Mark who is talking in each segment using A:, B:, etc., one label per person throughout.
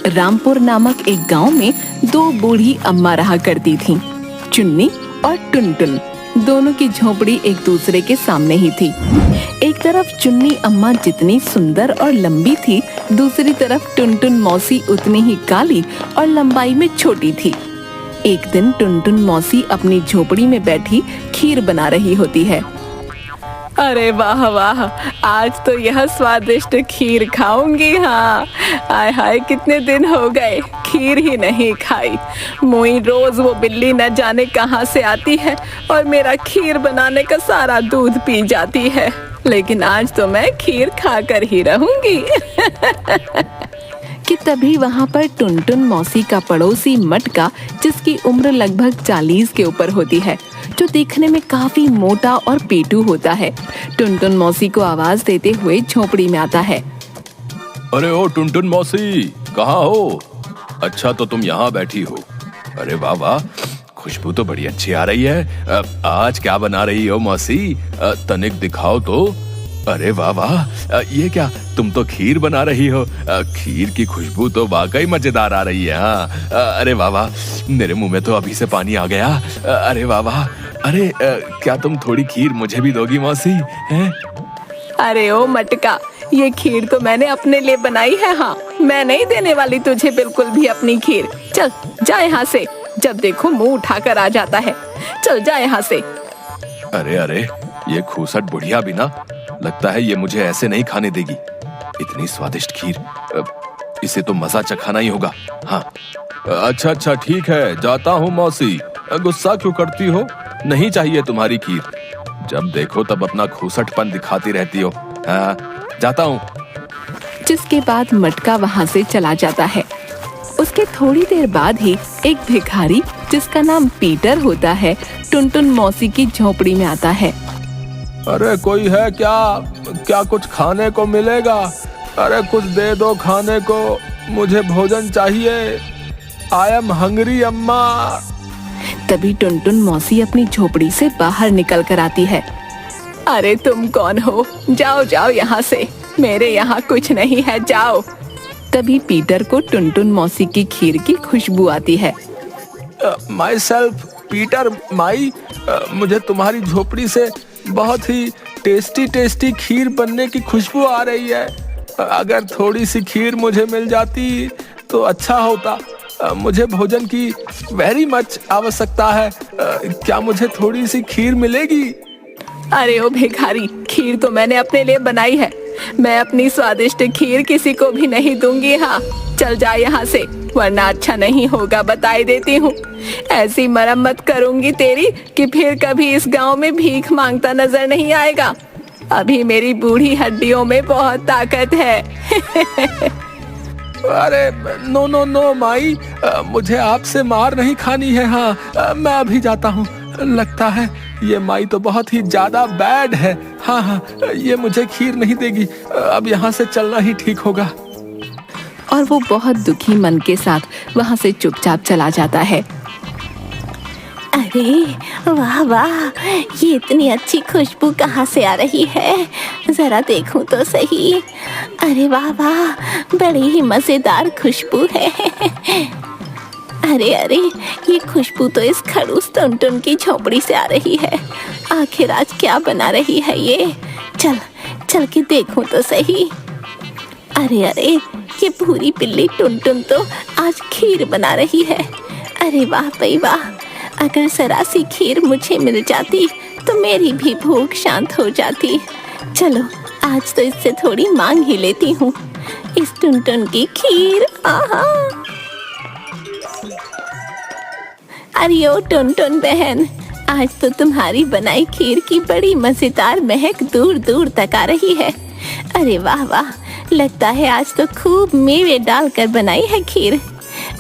A: रामपुर नामक एक गांव में दो बूढ़ी अम्मा रहा करती थीं। चुन्नी और टुनटुन दोनों की झोपड़ी एक दूसरे के सामने ही थी। एक तरफ चुन्नी अम्मा जितनी सुंदर और लंबी थी, दूसरी तरफ टुनटुन मौसी उतनी ही काली और लंबाई में छोटी थी। एक दिन टुनटुन मौसी अपनी झोपड़ी में बैठी खीर बना रही होती है। अरे वाह वाह, आज तो यह स्वादिष्ट खीर खाऊंगी। हाँ, आय हाय, कितने दिन हो गए खीर ही नहीं खाई। मोई रोज वो बिल्ली न जाने कहाँ से आती है और मेरा खीर बनाने का सारा दूध पी जाती है, लेकिन आज तो मैं खीर खाकर ही रहूंगी। कि तभी वहाँ पर टुनटुन मौसी का पड़ोसी मटका, जिसकी उम्र लगभग 40 के ऊपर होती है, जो देखने में काफी मोटा और पेटू होता है, टुनटुन मौसी को आवाज देते हुए झोपड़ी में आता है।
B: अरे ओ टुनटुन मौसी, कहाँ हो? अच्छा, तो तुम यहाँ बैठी हो। अरे वाह वाह, खुशबू तो बड़ी अच्छी आ रही है। आज क्या बना रही हो मौसी? तनिक दिखाओ तो। अरे वाह वाह, ये क्या, तुम तो खीर बना रही हो। खीर की खुशबू तो वाकई मजेदार आ रही है। हाँ, अरे वाह वाह, मेरे मुंह में तो अभी से पानी आ गया। अरे वाह वाह, अरे क्या तुम थोड़ी खीर मुझे भी दोगी मौसी? हैं?
A: अरे ओ मटका, ये खीर तो मैंने अपने लिए बनाई है। हाँ, मैं नहीं देने वाली तुझे बिल्कुल भी अपनी खीर। चल जा यहाँ से, जब देखो मुंह उठाकर आ जाता है। चल जा यहाँ से।
B: अरे अरे, ये खूसट बुढ़िया भी ना, लगता है ये मुझे ऐसे नहीं खाने देगी। इतनी स्वादिष्ट खीर, इसे तो मजा चखाना ही होगा। हाँ, अच्छा अच्छा, ठीक है, जाता हूँ मौसी। गुस्सा क्यों करती हो? नहीं चाहिए तुम्हारी खीर। जब देखो तब अपना खूसटपन दिखाती रहती हो। हाँ, जाता हूँ।
A: जिसके बाद मटका वहाँ से चला जाता है। उसके थोड़ी देर बाद ही एक भिखारी, जिसका नाम पीटर होता है, टुनटुन मौसी की झोपड़ी में आता है।
B: अरे कोई है क्या? क्या कुछ खाने को मिलेगा? अरे कुछ दे दो खाने को, मुझे भोजन चाहिए। आई एम हंग्री अम्मा।
A: तभी टुनटुन मौसी अपनी झोपड़ी से बाहर निकल कर आती है। अरे तुम कौन हो? जाओ जाओ यहाँ से, मेरे यहाँ कुछ नहीं है, जाओ। तभी पीटर को टुनटुन मौसी की खीर की खुशबू आती है।
B: माई सेल्फ पीटर माई, मुझे तुम्हारी झोपड़ी से बहुत ही टेस्टी टेस्टी खीर बनने की खुशबू आ रही है। अगर थोड़ी सी खीर मुझे मिल जाती तो अच्छा होता। मुझे भोजन की वेरी मच आवश्यकता है। क्या मुझे थोड़ी सी खीर मिलेगी?
A: अरे ओ भिखारी, खीर तो मैंने अपने लिए बनाई है। मैं अपनी स्वादिष्ट खीर किसी को भी नहीं दूंगी। हाँ, चल जा यहाँ से, वरना अच्छा नहीं होगा, बताई देती हूँ। ऐसी मरम्मत करूंगी तेरी कि फिर कभी इस गांव में भीख मांगता नजर नहीं आएगा। अभी मेरी बूढ़ी हड्डियों में बहुत ताकत है।
B: अरे नो नो नो माई, मुझे आपसे मार नहीं खानी है। हाँ, मैं अभी जाता हूँ। लगता है ये माई तो बहुत ही ज्यादा बैड है। हाँ हाँ, ये मुझे खीर नहीं देगी। अब यहाँ से चलना ही ठीक होगा।
A: और वो बहुत दुखी मन के साथ वहाँ से चुपचाप चला जाता है।
C: अरे वाह वाह, ये इतनी अच्छी खुशबू कहाँ से आ रही है? जरा देखूं तो सही। अरे वाह वाह, बड़ी ही मजेदार खुशबू है। अरे अरे, ये खुशबू तो इस खड़ूस टुनटुन की झोपड़ी से आ रही है। आखिर आज क्या बना रही है ये? चल चल के देखूं तो सही। अरे अरे, ये भूरी बिल्ली टुनटुन तो आज खीर बना रही है। अरे वाह भाई वाह, अगर जरा सी खीर मुझे मिल जाती तो मेरी भी भूख शांत हो जाती। चलो, आज तो इससे थोड़ी मांग ही लेती हूँ इस टुनटुन की खीर। आहा। अरे ओ टुनटुन बहन, आज तो तुम्हारी बनाई खीर की बड़ी मजेदार महक दूर दूर तक आ रही है। अरे वाह वाह, लगता है आज तो खूब मेवे डालकर बनाई है खीर।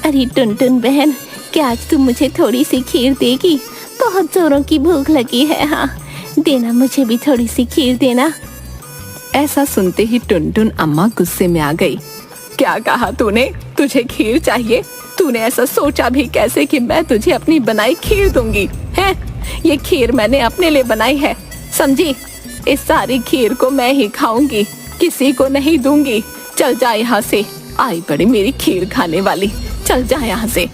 C: अरे टुनटुन बहन, क्या आज तू मुझे थोड़ी सी खीर देगी? बहुत जोरों की भूख लगी है। हाँ, देना, मुझे भी थोड़ी सी खीर देना।
A: ऐसा सुनते ही टुनटुन अम्मा गुस्से में आ गई। क्या कहा तूने? तुझे खीर चाहिए? तूने ऐसा सोचा भी कैसे कि मैं तुझे अपनी बनाई खीर दूंगी? है, ये खीर मैंने अपने लिए बनाई है, समझी? इस सारी खीर को मैं ही खाऊंगी, किसी को नहीं दूंगी। चल जा यहाँ से, आई पड़ी मेरी खीर खाने वाली, चल जा यहाँ से।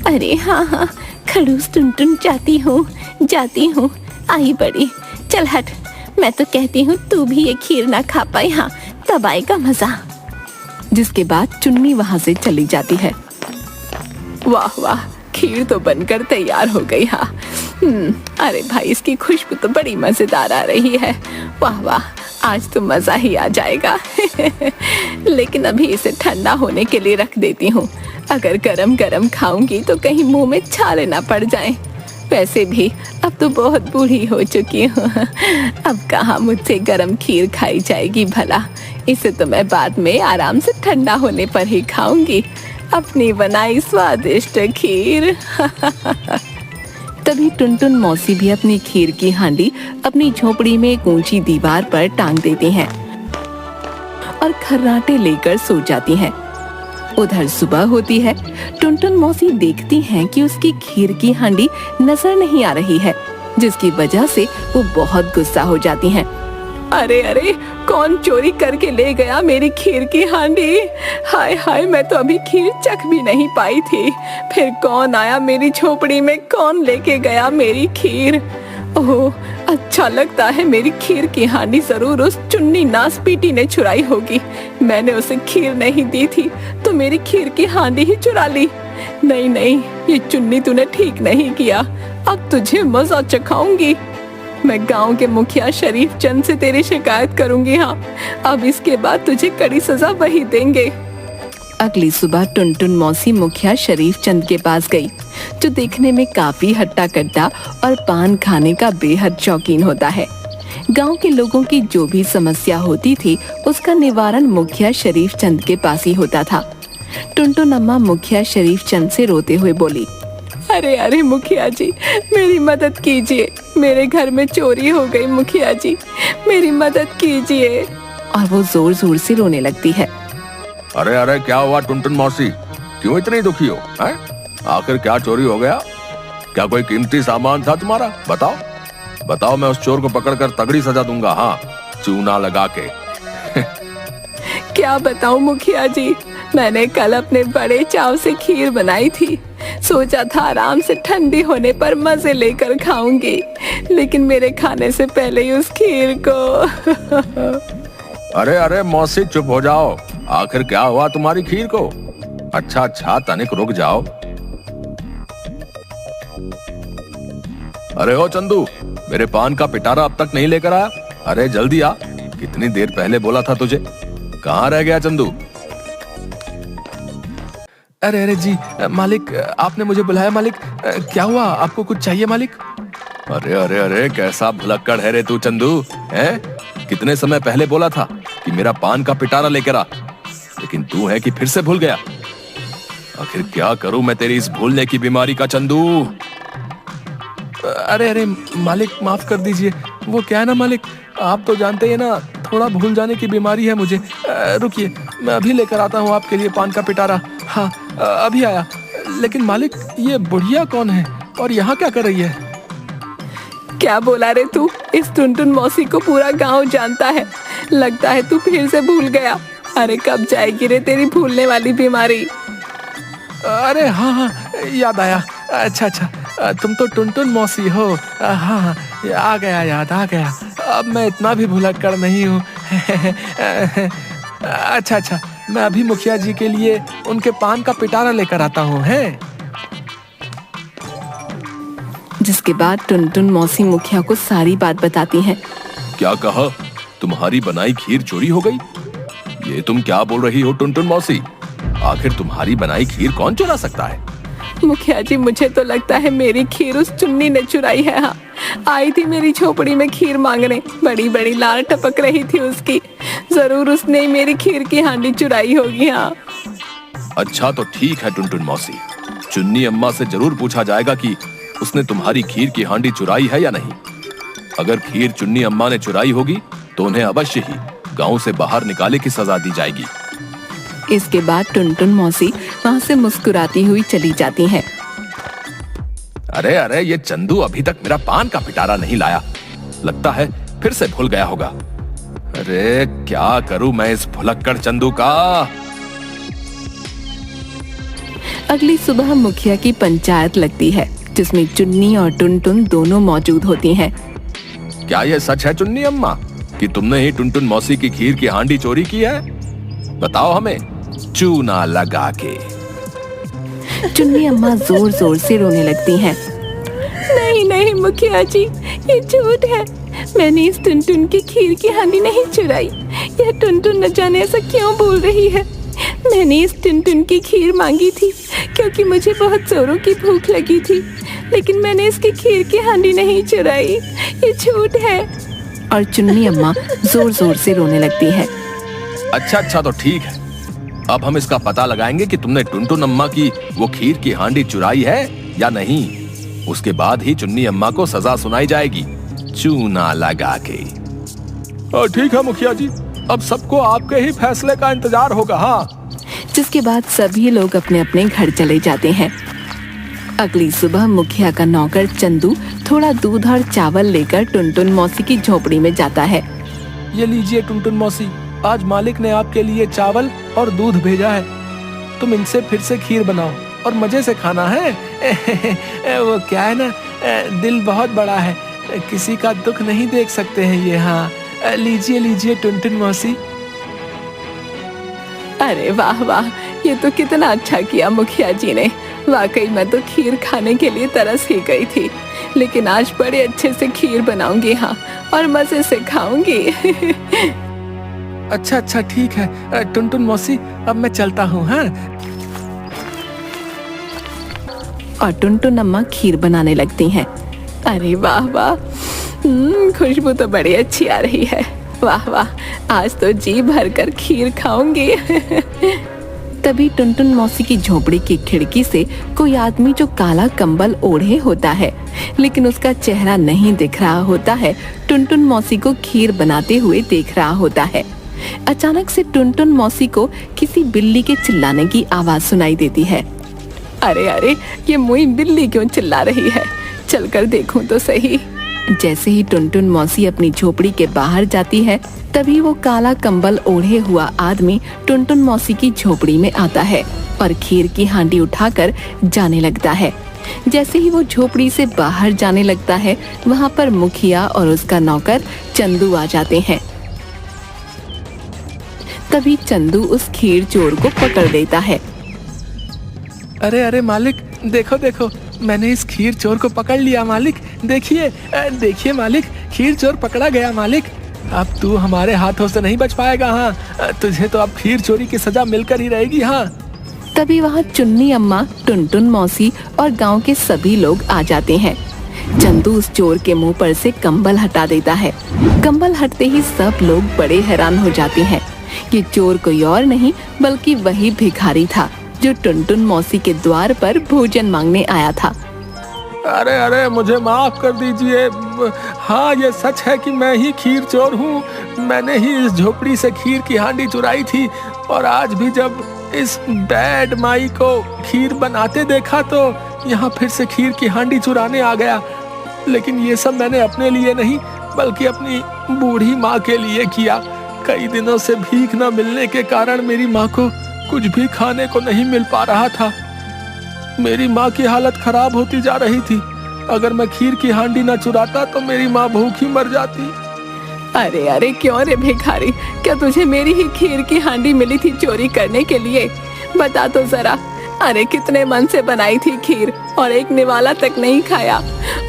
C: अरे हाँ हाँ, खड़ूस टुनटुन जाती हूँ, आई बड़ी, चल हट। मैं तो कहती हूँ तू भी ये खीर ना खा पाए, हाँ तब आएगा मजा।
A: जिसके बाद चुन्नी वहाँ से चली जाती है। वाह वाह, खीर तो बनकर तैयार हो गई। हाँ अरे भाई, इसकी खुशबू तो बड़ी मजेदार आ रही है। वाह वाह, आज तो मजा ही आ जाएगा। लेकिन अभी इसे ठंडा होने के लिए रख देती हूँ। अगर गरम गरम खाऊंगी तो कहीं मुंह में छाले ना पड़ जाएं। वैसे भी अब तो बहुत बूढ़ी हो चुकी हूँ। अब कहाँ मुझसे गरम खीर खाई जाएगी भला। इसे तो मैं बाद में आराम से ठंडा होने पर ही खाऊंगी, अपनी बनाई स्वादिष्ट खीर। तभी टुनटुन मौसी भी अपनी खीर की हांडी अपनी झोपड़ी में एक ऊंची दीवार पर टांग देती हैं और खर्राटे लेकर सो जाती हैं। उधर सुबह होती है। टुनटुन मौसी देखती हैं कि उसकी खीर की हांडी नजर नहीं आ रही है, जिसकी वजह से वो बहुत गुस्सा हो जाती हैं। अरे अरे, कौन चोरी करके ले गया मेरी खीर की हांडी? हाय हाय, मैं तो अभी खीर चख भी नहीं पाई थी, फिर कौन आया मेरी झोपड़ी में? कौन लेके गया मेरी खीर? ओह, अच्छा लगता है मेरी खीर की हांडी जरूर उस चुन्नी नासपीटी ने चुराई होगी। मैंने उसे खीर नहीं दी थी तो मेरी खीर की हांडी ही चुरा ली। नहीं नहीं, ये चुन्नी तूने ठीक नहीं किया। अब तुझे मजा चखाऊंगी। मैं गांव के मुखिया शरीफ चंद से तेरी शिकायत करूंगी। हाँ, अब इसके बाद तुझे कड़ी सजा वही देंगे। अगली सुबह टुनटुन मौसी मुखिया शरीफ चंद के पास गई, जो देखने में काफी हट्टा कट्टा और पान खाने का बेहद शौकीन होता है। गांव के लोगों की जो भी समस्या होती थी उसका निवारण मुखिया शरीफ चंद के पास ही होता था। टुनटुन अम्मा मुखिया शरीफ चंद से रोते हुए बोली, अरे अरे मुखिया जी, मेरी मदद कीजिए। मेरे घर में चोरी हो गई मुखिया जी, मेरी मदद कीजिए। और वो जोर जोर से रोने लगती है।
B: अरे अरे, क्या हुआ टुनटुन मौसी, क्यों इतनी दुखी हो? हैं? आखिर क्या चोरी हो गया? क्या कोई कीमती सामान था तुम्हारा? बताओ बताओ, मैं उस चोर को पकड़कर तगड़ी सजा दूंगा। हाँ, चूना लगा के।
A: क्या बताऊं मुखिया जी, मैंने कल अपने बड़े चाव से खीर बनाई थी। सोचा था आराम से ठंडी होने पर मजे लेकर खाऊंगी, लेकिन मेरे खाने से पहले ही उस खीर को।
B: अरे अरे मौसी, चुप हो जाओ। आखिर क्या हुआ तुम्हारी खीर को? अच्छा अच्छा, तनिक रुक जाओ। अरे ओ चंदू, मेरे पान का पिटारा अब तक नहीं लेकर आया? अरे जल्दी आ, कितनी देर पहले बोला था तुझे। कहाँ रह गया चंदू?
D: अरे अरे जी मालिक, आपने मुझे बुलाया मालिक। क्या हुआ, आपको कुछ चाहिए मालिक?
B: अरे अरे अरे, कैसा भुलक्कड़ है रे तू चंदू, हैं? कितने समय पहले बोला था कि मेरा पान का पिटारा लेकर आ, लेकिन तू है कि फिर से भूल गया। आखिर क्या करूं मैं तेरी इस भूलने की बीमारी का चंदू।
D: अरे अरे मालिक, माफ कर दीजिए। वो क्या है ना मालिक, आप तो जानते हैं ना, थोड़ा भूल जाने की बीमारी है मुझे। रुकिए, मैं अभी लेकर आता हूँ आपके लिए पान का पिटारा। हाँ, अभी आया। लेकिन मालिक, ये बुढ़िया कौन है और यहाँ क्या कर रही है?
A: क्या बोला रे तू? इस टुनटुन मौसी को पूरा गांव जानता है। लगता है तू फिर से भूल गया। अरे कब जाएगी रे तेरी भूलने वाली बीमारी?
D: अरे हाँ हाँ, याद आया। अच्छा अच्छा, तुम तो टुनटुन मौसी हो। हाँ हाँ, आ गया, याद आ गया। अब मैं इतना भी भुलक्कड़ नहीं हूँ। अच्छा अच्छा, मैं अभी मुखिया जी के लिए उनके पान का पिटारा लेकर आता हूँ। है
A: जिसके बाद टुनटुन मौसी मुखिया को सारी बात बताती हैं।
B: क्या कहा? तुम्हारी बनाई खीर चोरी हो गई? ये तुम क्या बोल रही हो टुनटुन मौसी? आखिर तुम्हारी बनाई खीर कौन चुरा सकता है?
A: मुखिया जी, मुझे तो लगता है मेरी खीर उस चुन्नी ने चुराई है। हाँ, आई थी मेरी झोपड़ी में खीर मांगने, बड़ी बड़ी लार टपक रही थी उसकी। जरूर उसने ही मेरी खीर की हांडी चुराई होगी। हाँ,
B: अच्छा तो ठीक है टुनटुन मौसी, चुन्नी अम्मा से जरूर पूछा जाएगा कि उसने तुम्हारी खीर की हांडी चुराई है या नहीं। अगर खीर चुन्नी अम्मा ने चुराई होगी तो उन्हें अवश्य ही गांव से बाहर निकाले की सजा दी जाएगी।
A: इसके बाद टुनटुन मौसी वहाँ से मुस्कुराती हुई चली जाती हैं।
B: अरे अरे, ये चंदू अभी तक मेरा पान का पिटारा नहीं लाया। लगता है फिर से भूल गया होगा। अरे क्या करूं मैं इस भुलक्कड़ चंदू का।
A: अगली सुबह मुखिया की पंचायत लगती है, जिसमें चुन्नी और टुनटुन दोनों मौजूद होती हैं।
B: क्या यह सच है चुन्नी अम्मा कि तुमने ही टुनटुन मौसी की खीर की हांडी चोरी की है? बताओ हमें चूना लगा के।
A: चुन्नी अम्मा जोर जोर से रोने लगती हैं।
C: नहीं नहीं मुखिया जी, ये झूठ है। मैंने इस टुनटुन की खीर की हांडी नहीं चुराई। यह टुनटुन न जाने ऐसा क्यों बोल रही है। मैंने इस टुनटुन की खीर मांगी थी क्योंकि मुझे बहुत जोरों की भूख लगी थी, लेकिन मैंने इसकी खीर की हांडी नहीं चुराई। ये झूठ है।
A: और चुन्नी अम्मा जोर जोर से रोने लगती है।
B: अच्छा तो ठीक है, अब हम इसका पता लगाएंगे कि तुमने टुनटुन अम्मा की वो खीर की हांडी चुराई है या नहीं। उसके बाद ही चुन्नी अम्मा को सजा सुनाई जाएगी, चूना लगा के।
D: ठीक है मुखिया जी, अब सबको आपके ही फैसले का इंतजार होगा। हाँ।
A: जिसके बाद सभी लोग अपने अपने घर चले जाते हैं। अगली सुबह मुखिया का नौकर चंदू थोड़ा दूध और चावल लेकर टुनटुन मौसी की झोपड़ी में जाता है।
D: ये लीजिए टुनटुन मौसी, आज मालिक ने आपके लिए चावल और दूध भेजा है। तुम इनसे फिर से खीर बनाओ और मजे से खाना है। वो क्या है ना, दिल बहुत बड़ा है, किसी का दुख नहीं देख सकते हैं ये। हाँ, लीजिए लीजिए टुनटुन मौसी।
A: अरे वाह वाह, ये तो कितना अच्छा किया मुखिया जी ने। वाकई मैं तो खीर खाने के लिए तरस ही गई थी, लेकिन आज बड़े अच्छे से खीर बनाऊंगी। हाँ, और मजे से खाऊंगी।
D: अच्छा ठीक है टुनटुन मौसी, अब मैं चलता हूँ। हाँ।
A: और टुनटुन अम्मा खीर बनाने लगती हैं। अरे वाह वाह, खुशबू तो बड़ी अच्छी आ रही है। वाह वाह, आज तो जी भर कर खीर खाऊंगी। तभी टुनटुन मौसी की झोपड़ी की खिड़की से कोई आदमी जो काला कंबल ओढ़े होता है, लेकिन उसका चेहरा नहीं दिख रहा होता है, टुनटुन मौसी को खीर बनाते हुए देख रहा होता है। अचानक से टुनटुन मौसी को किसी बिल्ली के चिल्लाने की आवाज सुनाई देती है। अरे अरे, ये मुई बिल्ली क्यों चिल्ला रही है? चलकर देखूं तो सही। जैसे ही टुनटुन मौसी अपनी झोपड़ी के बाहर जाती है, तभी वो काला कंबल ओढ़े हुआ आदमी टुनटुन मौसी की झोपड़ी में आता है और खीर की हांडी उठाकर जाने लगता है। जैसे ही वो झोपड़ी से बाहर जाने लगता है, वहाँ पर मुखिया और उसका नौकर चंदू आ जाते हैं। तभी चंदू उस खीर चोर को पकड़ लेता है।
D: अरे मालिक, देखो, मैंने इस खीर चोर को पकड़ लिया मालिक। देखिए मालिक, खीर चोर पकड़ा गया मालिक। अब तू हमारे हाथों से नहीं बच पाएगा। हाँ, तुझे तो अब खीर चोरी की सजा मिलकर ही रहेगी। हाँ।
A: तभी वहाँ चुन्नी अम्मा, टुनटुन मौसी और गांव के सभी लोग आ जाते हैं। चंदू उस चोर के मुंह पर से कंबल हटा देता है। कंबल हटते ही सब लोग बड़े हैरान हो जाते हैं कि चोर कोई और नहीं बल्कि वही भिखारी था जो टुनटुन मौसी के द्वार पर भोजन मांगने आया था।
D: अरे मुझे माफ कर दीजिए। हाँ, ये सच है कि मैं ही खीर चोर हूँ। मैंने ही इस झोपड़ी से खीर की हांडी चुराई थी, और आज भी जब इस बैड माई को खीर बनाते देखा तो यहाँ फिर से खीर की हांडी चुराने आ गया। लेकिन ये सब मैंने अपने लिए नहीं बल्कि अपनी बूढ़ी माँ के लिए किया। कई दिनों से भीख न मिलने के कारण मेरी माँ को कुछ भी खाने को नहीं मिल पा रहा था। मेरी माँ की हालत खराब होती जा रही थी। अगर मैं खीर की हांडी न चुराता तो मेरी माँ भूखी मर जाती।
A: अरे क्यों रे भिखारी, क्या तुझे मेरी ही खीर की हांडी मिली थी चोरी करने के लिए? बता तो जरा। अरे कितने मन से बनाई थी खीर और एक निवाला तक नहीं खाया,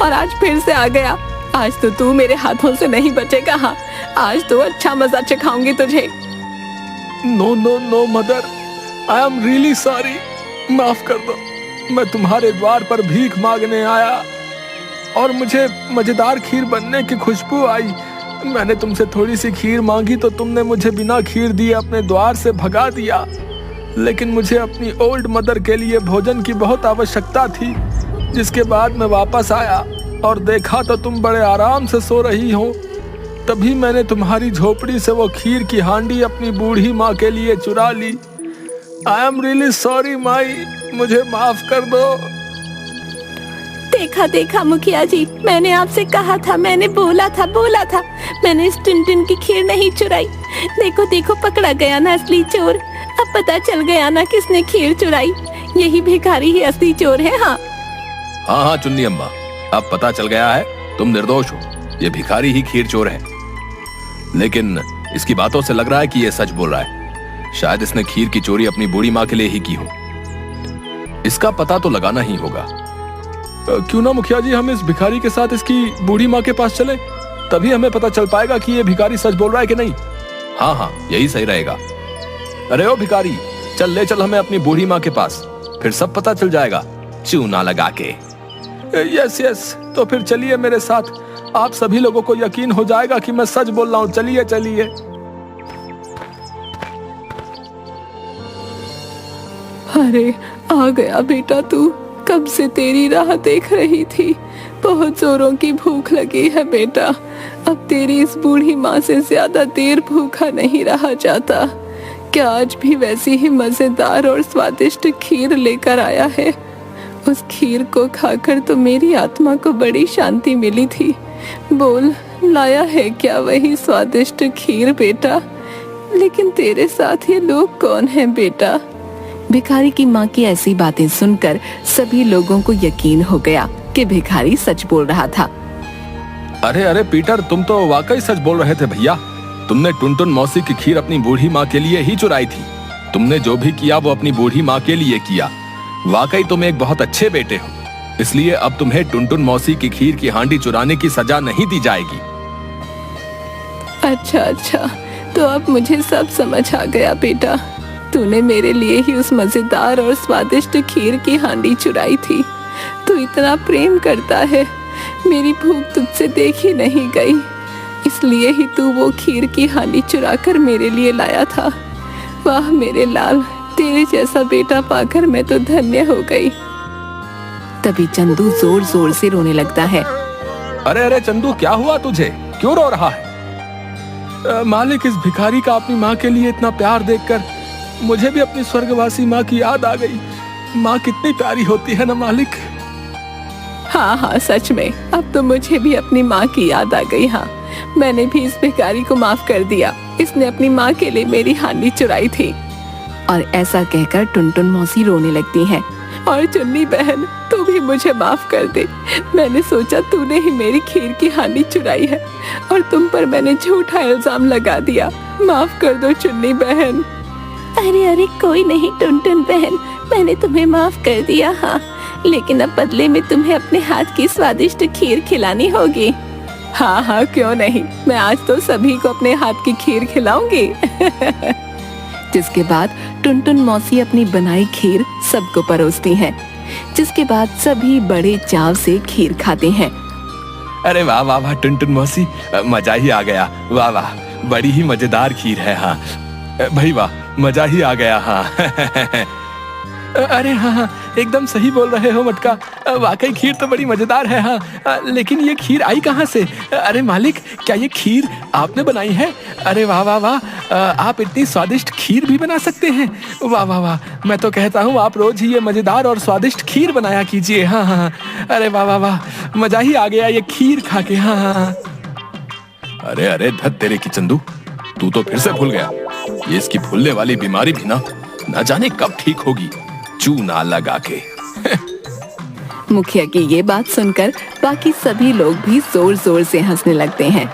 A: और आज फिर से आ गया। आज तो तू मेरे हाथों से नहीं बचेगा। हाँ, आज तो अच्छा मजा चखाऊंगी तुझे।
D: No mother, I am really sorry. माफ कर दो। मैं तुम्हारे द्वार पर भीख मांगने आया और मुझे मजेदार खीर बनने की खुशबू आई। मैंने तुमसे थोड़ी सी खीर मांगी तो तुमने मुझे बिना खीर दिए अपने द्वार से भगा दिया। लेकिन मुझे अपनी ओल्ड मदर के लिए भोजन की बहुत आवश्यकता थी, जिसके बाद मैं वापस आया और देखा तो तुम बड़े आराम से सो रही हो। तभी मैंने तुम्हारी झोपड़ी से वो खीर की हांडी अपनी बूढ़ी माँ के लिए चुरा ली। आई एम रियली सॉरी माई, मुझे माफ कर दो।
C: देखा मुखिया जी, मैंने आपसे कहा था, मैंने बोला था मैंने इस टुनटुन की खीर नहीं चुराई। देखो पकड़ा गया ना असली चोर। अब पता चल गया ना किसने खीर चुराई। यही भिखारी ही असली चोर है। हाँ
B: हाँ हाँ चुन्नी अम्मा, अब पता चल गया है तुम निर्दोष हो। ये भिखारी ही खीर चोर है। लेकिन इसकी बातों से लग रहा है कि ये सच बोल रहा है। शायद इसने खीर की चोरी अपनी बूढ़ी माँ के लिए ही की हो। इसका पता तो लगाना ही होगा।
D: क्यों ना मुखिया जी, हम इस भिखारी के साथ इसकी बूढ़ी माँ के पास चले, तभी हमें पता चल पाएगा कि ये भिखारी सच बोल रहा है कि नहीं।
B: हाँ हाँ यही सही रहेगा।
D: अरे ओ भिखारी, चल ले चल हमें अपनी बूढ़ी माँ के पास, फिर सब पता चल जाएगा
B: चूना लगा के।
D: यस यस, तो फिर चलिए मेरे साथ, आप सभी लोगों को यकीन हो जाएगा कि मैं सच बोल रहा हूँ। चलिए चलिए।
A: अरे आ गया बेटा तू, कब से तेरी राह देख रही थी। बहुत जोरों की भूख लगी है बेटा। अब तेरी इस बूढ़ी माँ से ज्यादा देर भूखा नहीं रहा जाता। क्या आज भी वैसी ही मजेदार और स्वादिष्ट खीर लेकर आया है? उस खीर को खाकर तो मेरी आत्मा को बड़ी शांति मिली थी। बोल, लाया है क्या वही स्वादिष्ट खीर बेटा? लेकिन तेरे साथ ये लोग कौन हैं बेटा? भिखारी की माँ की ऐसी बातें सुनकर सभी लोगों को यकीन हो गया कि भिखारी सच बोल रहा था।
B: अरे अरे पीटर, तुम तो वाकई सच बोल रहे थे भैया। तुमने टुनटुन मौसी की खीर अपनी बूढ़ी माँ के लिए ही चुराई थी। तुमने जो भी किया वो अपनी बूढ़ी माँ के लिए किया। वाकई तुम एक बहुत अच्छे बेटे हो। इसलिए अब तुम्हें टुनटुन मौसी की खीर की हांडी चुराने की सजा नहीं दी जाएगी।
A: अच्छा, तो अब मुझे सब समझ आ गया बेटा। तूने मेरे लिए ही उस मजेदार और स्वादिष्ट खीर की हांडी चुराई थी। तू इतना प्रेम करता है, मेरी भूख तुझसे देखी नहीं गई, इसलिए ही तू वो खीर की हांडी चुरा कर मेरे लिए लाया था। वाह मेरे लाल, तेरे जैसा बेटा पाकर मैं तो धन्य हो गई। तभी चंदू जोर जोर से रोने लगता है।
D: अरे अरे चंदू, क्या हुआ तुझे? क्यों रो रहा है? मालिक, इस भिखारी का अपनी माँ के लिए इतना प्यार देखकर मुझे भी अपनी स्वर्गवासी माँ की याद आ गई। माँ कितनी प्यारी होती है ना मालिक।
A: हाँ, सच में अब तो मुझे भी अपनी माँ की याद आ गई। हाँ, मैंने भी इस भिखारी को माफ कर दिया। इसने अपनी माँ के लिए मेरी हांडी चुराई थी। और ऐसा कहकर टुनटुन मौसी रोने लगती है। और चुन्नी बहन, तू भी मुझे माफ कर दे। मैंने सोचा तूने ही मेरी खीर की हांडी चुराई है और तुम पर मैंने झूठा इल्जाम लगा दिया। माफ कर दो चुन्नी बहन।
C: अरे अरे कोई नहीं टुनटुन बहन, मैंने तुम्हें माफ कर दिया। हाँ, लेकिन अब बदले में तुम्हें अपने हाथ की स्वादिष्ट खीर खिलानी होगी।
A: हाँ, क्यों नहीं, मैं आज तो सभी को अपने हाथ की खीर खिलाऊंगी। जिसके बाद टुनटुन मौसी अपनी बनाई खीर सबको परोसती हैं। जिसके बाद सभी बड़े चाव से खीर खाते हैं।
B: अरे वाह वाह वाह टुनटुन मौसी, मजा ही आ गया। वाह वाह, बड़ी ही मजेदार खीर है। हाँ भाई वाह, मजा ही आ गया। हाँ
D: अरे हाँ, एकदम सही बोल रहे हो मटका, वाकई खीर तो बड़ी मजेदार है। हाँ, लेकिन ये खीर आई कहाँ से? अरे मालिक, क्या ये खीर आपने बनाई है? अरे वाह वाह वाह, आप इतनी स्वादिष्ट खीर भी बना सकते हैं। वाह वाह वाह, मैं तो कहता हूँ आप रोज ही ये मजेदार और स्वादिष्ट खीर बनाया कीजिए। हाँ, अरे वाह वाह वाह, मजा ही आ गया ये खीर खा के। हाँ।
B: अरे अरे धत तेरे की चंदू, तू तो फिर से भूल गया। ये इसकी भूलने वाली बीमारी भी ना जाने कब ठीक होगी, चूना लगा के।
A: मुखिया की ये बात सुनकर बाकी सभी लोग भी जोर जोर से हंसने लगते हैं।